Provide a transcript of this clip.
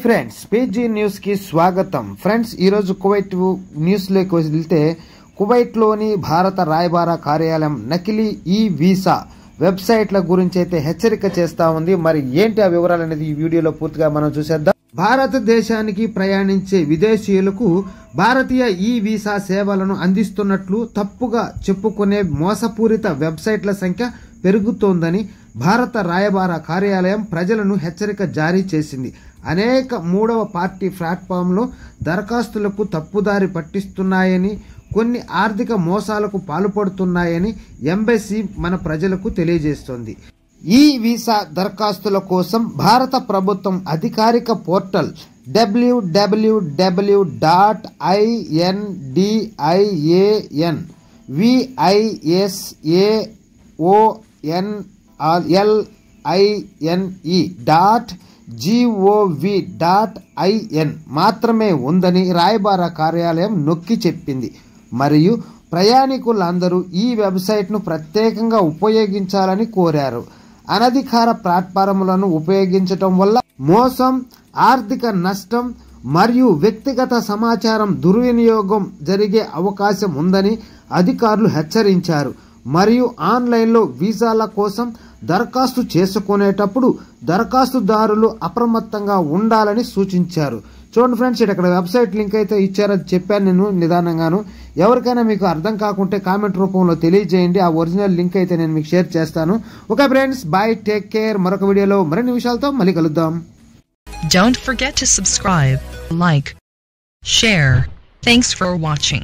Friends, page news కి స్వాగతం. Friends, ఈ రోజు కువైట్ న్యూస్ లోకి వెళ్తే కువైట్ లోని భారత రాయబార కార్యాలయం నకిలీ ఈ వీసా వెబ్సైట్ల గురించి అయితే హెచ్చరిక చేస్తా ఉంది. మరి ఏంటి ఆ వివరాలు అనేది ఈ వీడియోలో పూర్తిగా మనం చూసేద్దాం. భారతదేశానికి ప్రయాణించే విదేశీయులకు భారతీయ ఈ వీసా సేవలను అందిస్తున్నట్లు తప్పుగా చెప్పుకునే మోసపూరిత వెబ్సైట్ల సంఖ్య పెరుగుతోందని భారత రాయబార కార్యాలయం ప్రజలను హెచ్చరిక జారీ చేసింది. అనేక మూడవ పార్టీ ప్లాట్ఫామ్లో దరఖాస్తులకు తప్పుదారి పట్టిస్తున్నాయని, కొన్ని ఆర్థిక మోసాలకు పాల్పడుతున్నాయని ఎంబసీ మన ప్రజలకు తెలియజేస్తోంది. ఈ వీసా దరఖాస్తుల కోసం భారత ప్రభుత్వం అధికారిక పోర్టల్ www.indianvisaline.gov.in మాత్రమే ఉందని రాయబార కార్యాలయం నొక్కి చెప్పింది. మరియు ప్రయాణికులందరూ ఈ వెబ్సైట్ను ప్రత్యేకంగా ఉపయోగించాలని కోరారు. అనధికార ప్లాట్ఫామ్లను ఉపయోగించటం వల్ల మోసం, ఆర్థిక నష్టం మరియు వ్యక్తిగత సమాచారం దుర్వినియోగం జరిగే అవకాశం ఉందని అధికారులు హెచ్చరించారు. మరియు ఆన్లైన్లో వీసాల కోసం దరఖాస్తు చేసుకునేటప్పుడు దరఖాస్తుదారులు అప్రమత్తంగా ఉండాలని సూచించారు. చూడండి ఫ్రెండ్స్, ఇక్కడ వెబ్సైట్ లింక్ అయితే ఇచ్చారు, అది చెప్పాను నేను నిదానంగాను. ఎవరికైనా మీకు అర్థం కాకుంటే కామెంట్ రూపంలో తెలియజేయండి. ఆ ఒరిజినల్ లింక్ అయితే నేను మీకు షేర్ చేస్తాను. Okay friends, bye, take care. మరొక వీడియోలో మరిన్ని విషయాలతో మళ్ళీ కలుద్దాం. Don't forget to subscribe, like, share. Thanks for watching.